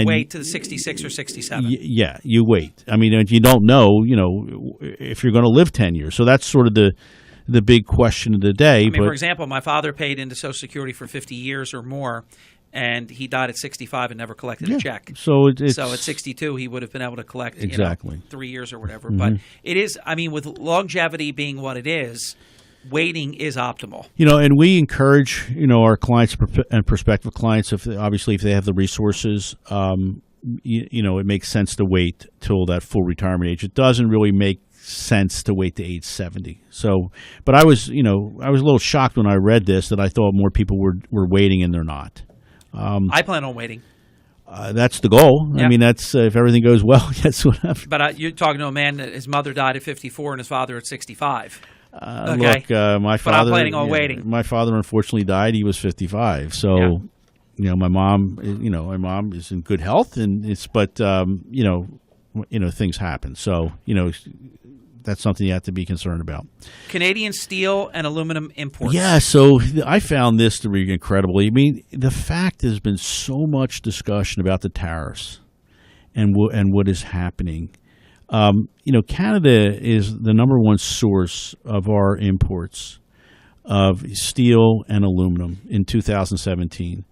wait to 66 or 67. Yeah, you wait. I mean, you don't know, if you're going to live 10 years. So that's sort of the big question of the day. For example, my father paid into Social Security for 50 years or more, and he died at 65 and never collected a check. So at 62, he would have been able to collect 3 years or whatever. Mm-hmm. But it is, with longevity being what it is, waiting is optimal. And we encourage, our clients and prospective clients, if they have the resources, it makes sense to wait till that full retirement age. It doesn't really make sense to wait to age 70. So, but I was a little shocked when I read this that I thought more people were waiting, and they're not. I plan on waiting. That's the goal. Yeah. That's if everything goes well. That's what happens. But you're talking to a man that his mother died at 54 and his father at 65. Okay. Look, my father. But I'm planning on waiting. My father unfortunately died. He was 55. So, my mom is in good health, and things happen. So, that's something you have to be concerned about. Canadian steel and aluminum imports. Yeah, so I found this to be incredible. The fact there's been so much discussion about the tariffs and what is happening. Canada is the number one source of our imports of steel and aluminum in 2017.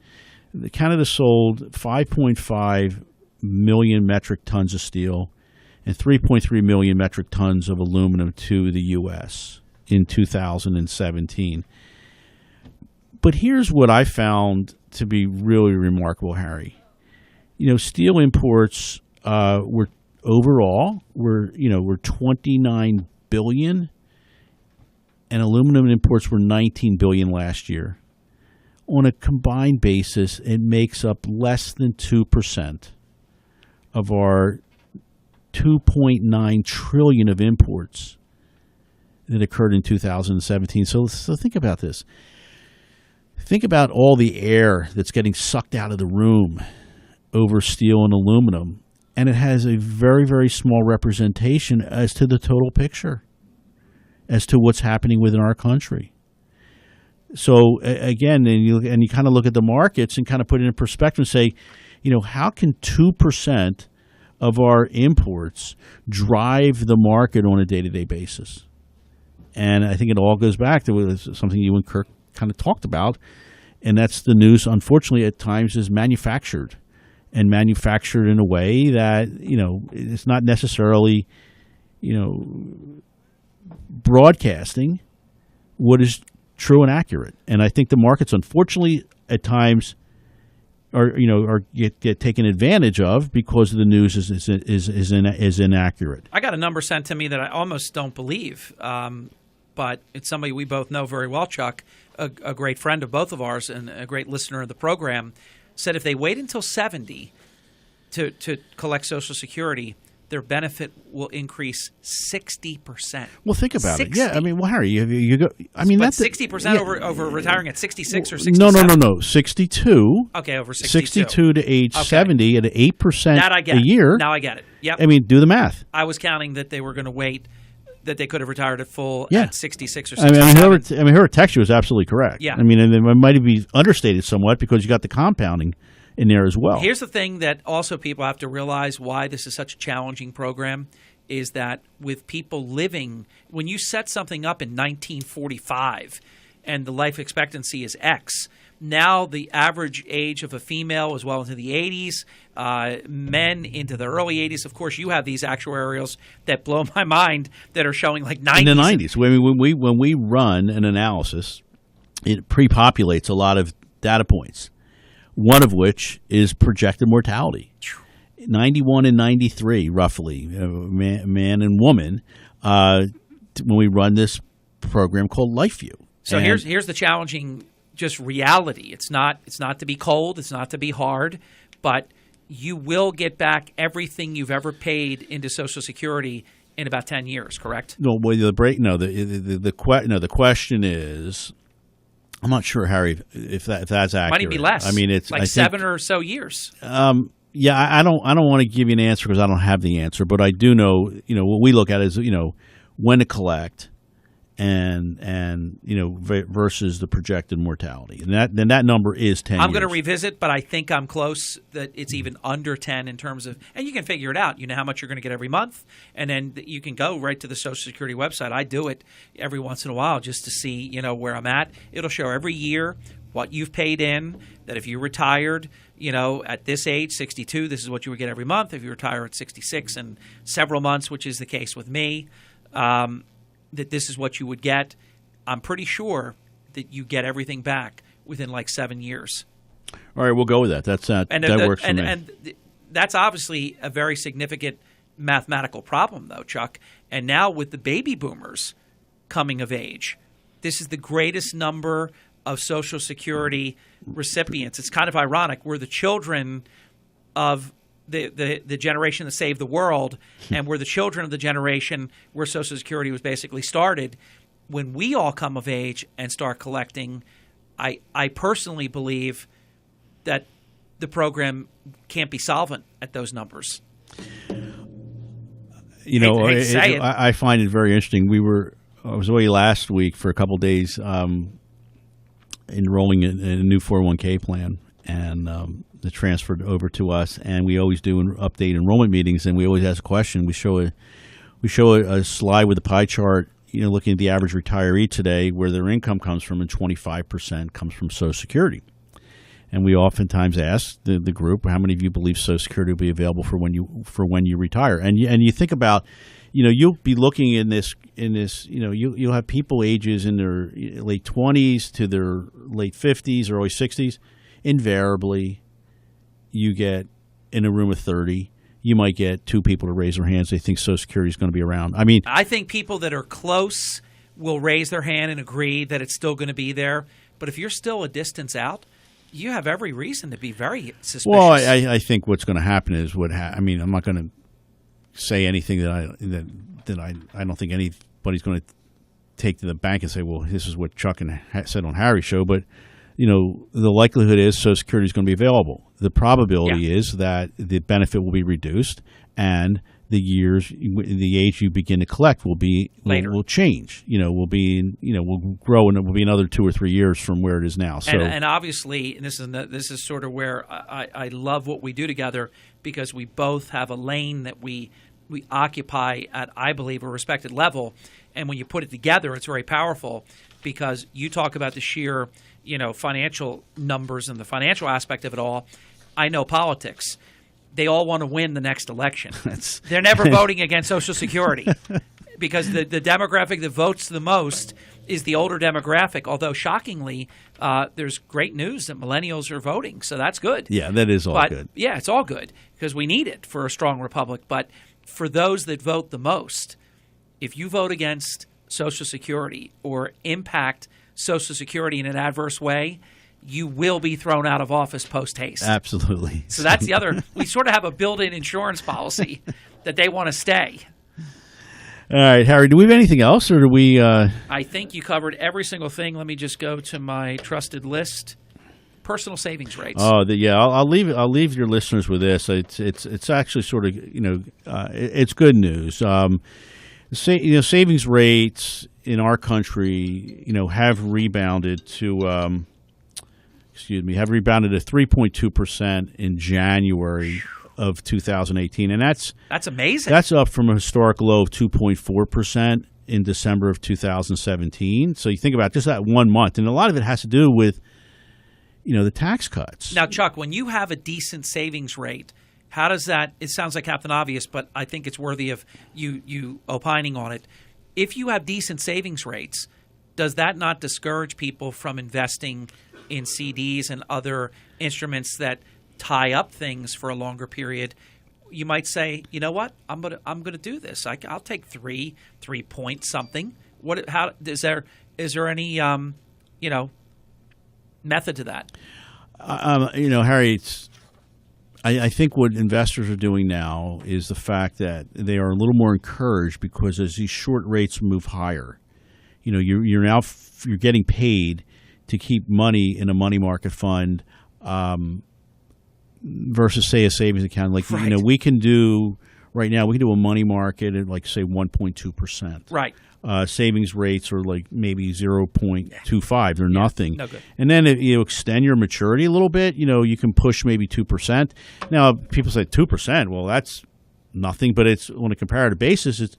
Canada sold 5.5 million metric tons of steel and 3.3 million metric tons of aluminum to the U.S. in 2017. But here's what I found to be really remarkable, Harry. Steel imports were 29 billion, and aluminum imports were 19 billion last year. On a combined basis, it makes up less than 2% of our 2.9 trillion of imports that occurred in 2017. So think about this. Think about all the air that's getting sucked out of the room over steel and aluminum, and it has a very, very small representation as to the total picture, as to what's happening within our country. So again, and you kind of look at the markets and kind of put it in perspective and say, how can 2% of our imports drive the market on a day-to-day basis. And I think it all goes back to something you and Kirk kind of talked about, and that's the news, unfortunately, at times is manufactured, and manufactured in a way that, it's not necessarily, broadcasting what is true and accurate. And I think the markets, unfortunately, at times are get taken advantage of because the news is inaccurate. I got a number sent to me that I almost don't believe, but it's somebody we both know very well, Chuck, a great friend of both of ours and a great listener of the program, said if they wait until 70 to collect Social Security, their benefit will increase 60%. Well, think about it. Yeah, I mean, well, Harry, you go. I mean, that's that's 60% over retiring at 66 or 67. No. 62. Okay, over 62. 62 to age 70 at 8% a year. Now I get it. Yep. I mean, do the math. I was counting that they were going to wait, that they could have retired at full at 66 or 67. I mean, her text was absolutely correct. Yeah. I mean, and it might be understated somewhat because you got the compounding in there as well. Here's the thing that also people have to realize why this is such a challenging program is that with people living, when you set something up in 1945 and the life expectancy is X, now the average age of a female is well into the 80s, men into the early 80s. Of course, you have these actuarials that blow my mind that are showing like 90s. In the 90s. When we run an analysis, it pre-populates a lot of data points. One of which is projected mortality. 91 and 93, roughly, man and woman, when we run this program called LifeView. So here's the challenging just reality. It's not to be cold. It's not to be hard. But you will get back everything you've ever paid into Social Security in about 10 years, correct? No, well, the question is, I'm not sure, Harry, if that's accurate. Might even be less. I mean, it's like 7 or so years. Yeah, I don't want to give you an answer because I don't have the answer, but I do know. What we look at is when to collect, and versus the projected mortality, and that number is 10. I'm going to revisit, but I think I'm close that it's even under 10 in terms of, and you can figure it out. You know how much you're going to get every month, and then you can go right to the Social Security website. I do it every once in a while just to see where I'm at. It'll show every year what you've paid in. That if you retired, at this age, 62, this is what you would get every month. If you retire at 66 and several months, which is the case with me. That this is what you would get. I'm pretty sure that you get everything back within like 7 years. All right, we'll go with that. That works for me. And that's obviously a very significant mathematical problem, though, Chuck. And now with the baby boomers coming of age, this is the greatest number of Social Security recipients. It's kind of ironic. We're the children of the generation that saved the world, and we're the children of the generation where Social Security was basically started. When we all come of age and start collecting, I personally believe that the program can't be solvent at those numbers. I find it very interesting. I was away last week for a couple of days enrolling in a new 401k plan, and they transferred over to us, and we always do update enrollment meetings, and we always ask a question. We show a slide with a pie chart, looking at the average retiree today, where their income comes from, and 25% comes from Social Security. And we oftentimes ask the group, how many of you believe Social Security will be available for when you retire? And you think about, you'll be looking in this, you'll have people ages in their late 20s to their late 50s, early 60s. Invariably, you get in a room of 30, you might get 2 people to raise their hands. They think Social Security is going to be around. I think people that are close will raise their hand and agree that it's still going to be there. But if you're still a distance out, you have every reason to be very suspicious. Well, I think what's going to happen is I'm not going to say anything that I don't think anybody's going to take to the bank and say, well, this is what Chuck said on Harry's show, but the likelihood is Social Security is going to be available. The probability is that the benefit will be reduced, and the age you begin to collect will change. Will grow, and it will be another 2 or 3 years from where it is now. So, and obviously, this is sort of where I love what we do together, because we both have a lane that we occupy at, I believe, a respected level. And when you put it together, it's very powerful, because you talk about the sheer, financial numbers and the financial aspect of it all. I know politics. They all want to win the next election. They're never voting against Social Security, because the demographic that votes the most is the older demographic, although shockingly, there's great news that millennials are voting, so that's good. Yeah, that is all good. Yeah, it's all good, because we need it for a strong republic. But for those that vote the most, if you vote against Social Security or impact Social Security in an adverse way, you will be thrown out of office post-haste. Absolutely. So that's the other – we sort of have a built-in insurance policy that they want to stay. All right, Harry, do we have anything else, or do we I think you covered every single thing. Let me just go to my trusted list. Personal savings rates. Oh, I'll leave your listeners with this. It's actually sort of, it's good news. Savings rates in our country, have rebounded to have rebounded to 3.2% in January of 2018, and that's amazing. That's up from a historic low of 2.4% in December of 2017. So you think about just that 1 month, and a lot of it has to do with the tax cuts. Now, Chuck, when you have a decent savings rate, how does that – it sounds like Captain Obvious, but I think it's worthy of you opining on it. If you have decent savings rates, does that not discourage people from investing in CDs and other instruments that tie up things for a longer period? You might say, you know what, I'm gonna do this. I'll take 3 point something. How is there any method to that? Harry, I think what investors are doing now is the fact that they are a little more encouraged, because as these short rates move higher, you're getting paid to keep money in a money market fund versus, say, a savings account. Like, right. We can do right now, we can do a money market at, like, say, 1.2%. Right. Savings rates are like maybe 0.25. They're nothing. No good. And then if you extend your maturity a little bit, you can push maybe 2%. Now, people say 2%. Well, that's nothing, but it's on a comparative basis, it's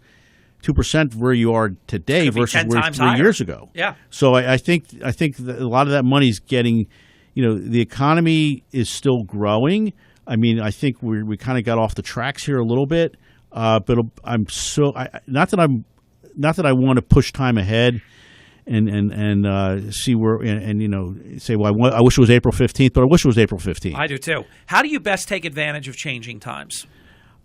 2% where you are today versus where 3 years ago. Yeah. So I think that a lot of that money is getting, the economy is still growing. I mean, I think we kind of got off the tracks here a little bit, but not that I want to push time ahead and see where and say, well, I wish it was April 15th, but I wish it was April 15th. I do too. How do you best take advantage of changing times?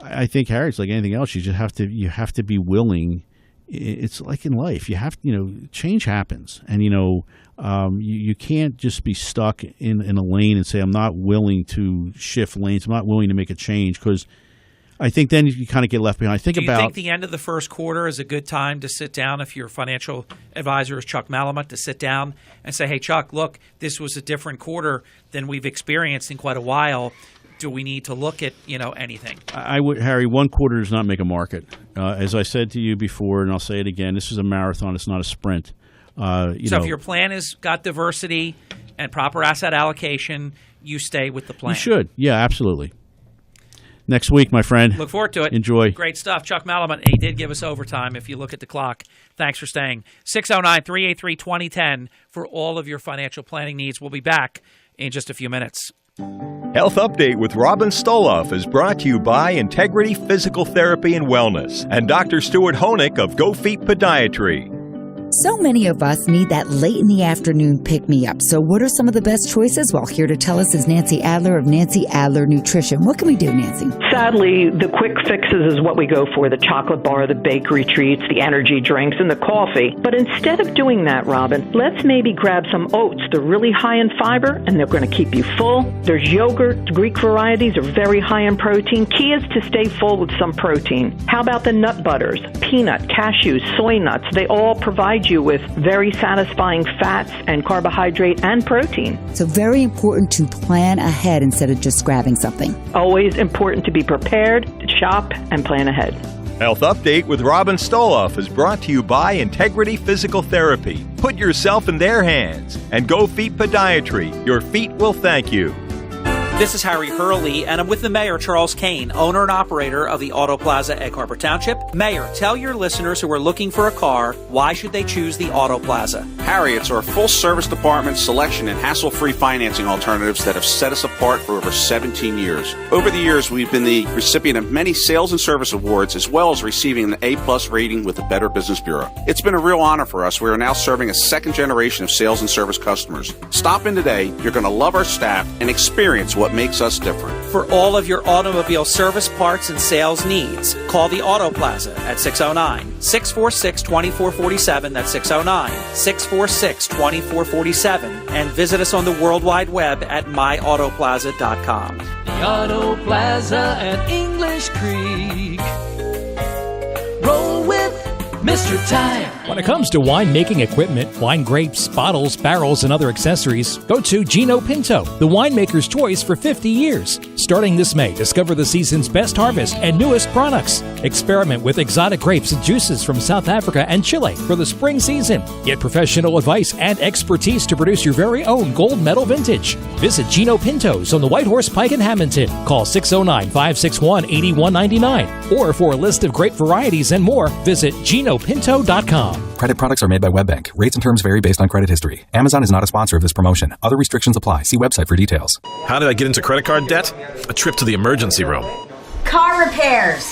I think, Harry, it's like anything else. You just have to be willing. It's like in life. You have change happens, and you can't just be stuck in a lane and say, I'm not willing to shift lanes. I'm not willing to make a change, because I think then you kind of get left behind. Do you think the end of the first quarter is a good time to sit down, if your financial advisor is Chuck Malamut, to sit down and say, hey, Chuck, look, this was a different quarter than we've experienced in quite a while. Do we need to look at, anything? I would, Harry, one quarter does not make a market. As I said to you before, and I'll say it again, this is a marathon. It's not a sprint. If your plan has got diversity and proper asset allocation, you stay with the plan. You should. Yeah, absolutely. Next week, my friend. Look forward to it. Enjoy. Great stuff. Chuck Malamut, he did give us overtime if you look at the clock. Thanks for staying. 609-383-2010 for all of your financial planning needs. We'll be back in just a few minutes. Health Update with Robin Stoloff is brought to you by Integrity Physical Therapy and Wellness and Dr. Stuart Honig of Go Feet Podiatry. So many of us need that late in the afternoon pick-me-up. So what are some of the best choices? Well, here to tell us is Nancy Adler of Nancy Adler Nutrition. What can we do, Nancy? Sadly, the quick fixes is what we go for, the chocolate bar, the bakery treats, the energy drinks, and the coffee. But instead of doing that, Robin, let's maybe grab some oats. They're really high in fiber, and they're going to keep you full. There's yogurt. Greek varieties are very high in protein. Key is to stay full with some protein. How about the nut butters? Peanut, cashews, soy nuts. They all provide you with very satisfying fats and carbohydrate and protein. So very important to plan ahead instead of just grabbing something. Always important to be prepared, to shop and plan ahead. Health Update with Robin Stoloff is brought to you by Integrity Physical Therapy. Put yourself in their hands. And Go Feet Podiatry. Your feet will thank you. This is Harry Hurley, and I'm with the Mayor, Charles Kane, owner and operator of the Auto Plaza, Egg Harbor Township. Mayor, tell your listeners who are looking for a car, why should they choose the Auto Plaza? Harry, it's our full-service department, selection, and hassle-free financing alternatives that have set us apart for over 17 years. Over the years, we've been the recipient of many sales and service awards, as well as receiving an A-plus rating with the Better Business Bureau. It's been a real honor for us. We are now serving a second generation of sales and service customers. Stop in today. You're going to love our staff and experience what makes us different. For all of your automobile service, parts, and sales needs, call the Auto Plaza at 609-646-2447. That's 609-646-2447. And visit us on the World Wide Web at myautoplaza.com. The Auto Plaza at English Creek. Roll with Mr. Tire. When it comes to winemaking equipment, wine grapes, bottles, barrels, and other accessories, go to Gino Pinto, the winemaker's choice for 50 years. Starting this May, discover the season's best harvest and newest products. Experiment with exotic grapes and juices from South Africa and Chile for the spring season. Get professional advice and expertise to produce your very own gold medal vintage. Visit Gino Pinto's on the White Horse Pike in Hamilton. Call 609-561-8199. Or for a list of great varieties and more, visit GinoPinto.com. Credit products are made by WebBank. Rates and terms vary based on credit history. Amazon is not a sponsor of this promotion. Other restrictions apply. See website for details. How did I get into credit card debt? A trip to the emergency room. Car repairs.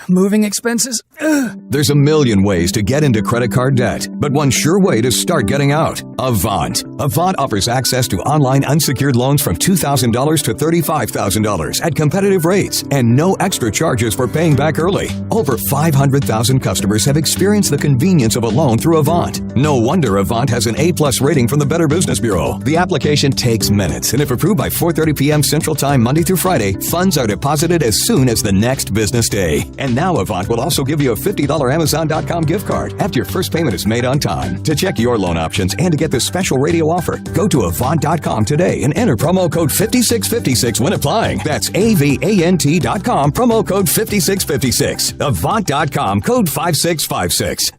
Moving expenses. There's a million ways to get into credit card debt, but one sure way to start getting out. Avant. Avant offers access to online unsecured loans from $2,000 to $35,000 at competitive rates and no extra charges for paying back early. Over 500,000 customers have experienced the convenience of a loan through Avant. No wonder Avant has an A-plus rating from the Better Business Bureau. The application takes minutes, and if approved by 4:30 p.m. Central Time Monday through Friday, funds are deposited as soon as the next business day. And now Avant will also give you a $50 Amazon.com gift card after your first payment is made on time. To check your loan options and to get this special radio offer, go to Avant.com today and enter promo code 5656 when applying. That's AVANT.com, promo code 5656. Avant.com, code 5656.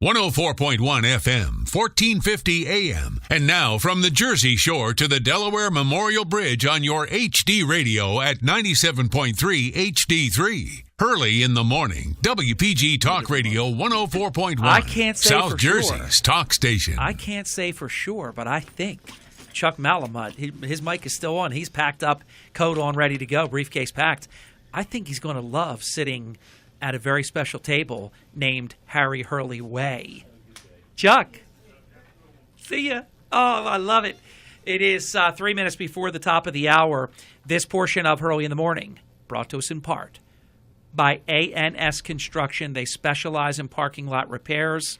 104.1 FM, 1450 AM. And now from the Jersey Shore to the Delaware Memorial Bridge on your HD radio at 97.3 HD3. Hurley in the morning. WPG Talk Radio 104.1. I can't say South for Jersey's sure. talk station. I can't say for sure, but I think Chuck Malamut, his mic is still on. He's packed up, coat on, ready to go, briefcase packed. I think he's going to love sitting at a very special table named Harry Hurley Way. Chuck, see ya. Oh, I love it. It is 3 minutes before the top of the hour. This portion of Hurley in the Morning brought to us in part by ANS Construction. They specialize in parking lot repairs.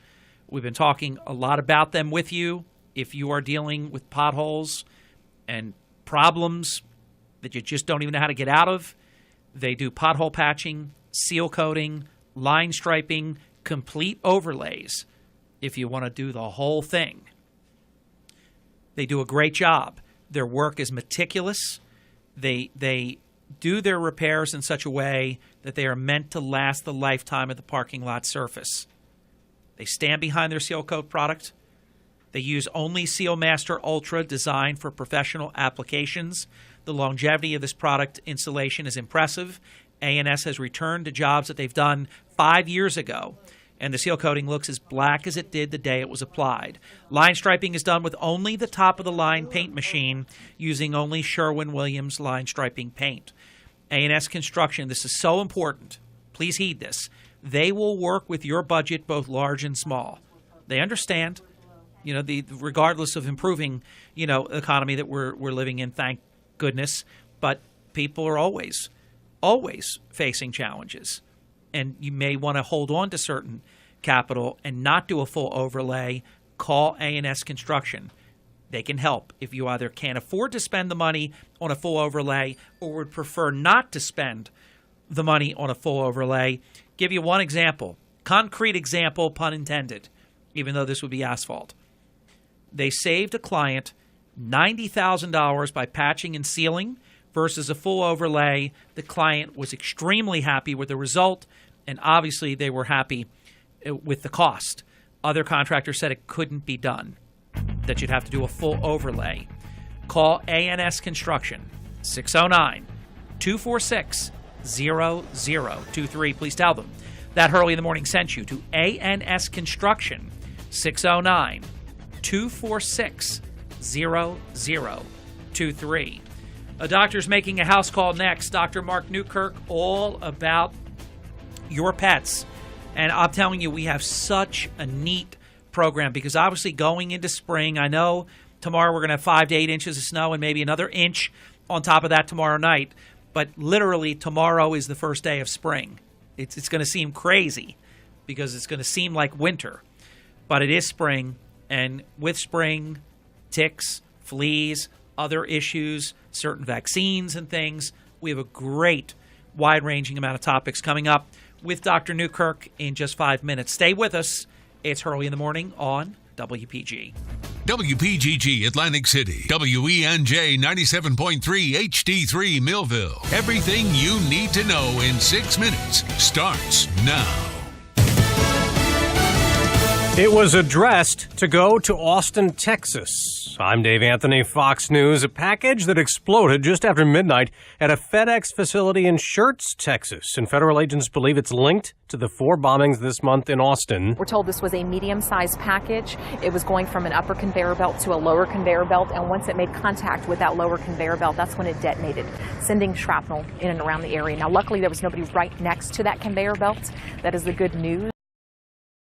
We've been talking a lot about them with you. If you are dealing with potholes and problems that you just don't even know how to get out of, they do pothole patching, seal coating, line striping, complete overlays if you want to do the whole thing. They do a great job. Their work is meticulous. They do their repairs in such a way that they are meant to last the lifetime of the parking lot surface. They stand behind their seal coat product. They use only Seal Master Ultra, designed for professional applications. The longevity of this product installation is impressive. ANS has returned to jobs that they've done 5 years ago, and the seal coating looks as black as it did the day it was applied. Line striping is done with only the top-of-the-line paint machine, using only Sherwin-Williams line striping paint. ANS Construction, this is so important. Please heed this. They will work with your budget, both large and small. They understand, regardless of improving, economy that we're living in, thank goodness, but people are always facing challenges, and you may want to hold on to certain capital and not do a full overlay. Call ANS Construction. They can help if you either can't afford to spend the money on a full overlay or would prefer not to spend the money on a full overlay. Give you one example, concrete example, pun intended, even though this would be asphalt. They saved a client $90,000 by patching and sealing versus a full overlay. The client was extremely happy with the result, and obviously they were happy with the cost. Other contractors said it couldn't be done, that you'd have to do a full overlay. Call ANS Construction, 609-246-0023. Please tell them that Hurley in the Morning sent you to ANS Construction, 609-246-0023. A doctor's making a house call next. Dr. Mark Newkirk, all about your pets. And I'm telling you, we have such a neat program because obviously going into spring, I know tomorrow we're going to have 5 to 8 inches of snow and maybe another inch on top of that tomorrow night. But literally tomorrow is the first day of spring. It's going to seem crazy because it's going to seem like winter. But it is spring. And with spring, ticks, fleas, other issues, certain vaccines and things, we have a great wide-ranging amount of topics coming up with Dr. Newkirk in just 5 minutes. Stay with us. It's Hurley in the Morning on WPG. WPGG Atlantic City, WENJ 97.3 HD3 Millville. Everything you need to know in 6 minutes starts now. It was addressed to go to Austin, Texas. I'm Dave Anthony, Fox News. A package that exploded just after midnight at a FedEx facility in Schertz, Texas. And federal agents believe it's linked to the 4 bombings this month in Austin. We're told this was a medium-sized package. It was going from an upper conveyor belt to a lower conveyor belt. And once it made contact with that lower conveyor belt, that's when it detonated, sending shrapnel in and around the area. Now, luckily, there was nobody right next to that conveyor belt. That is the good news.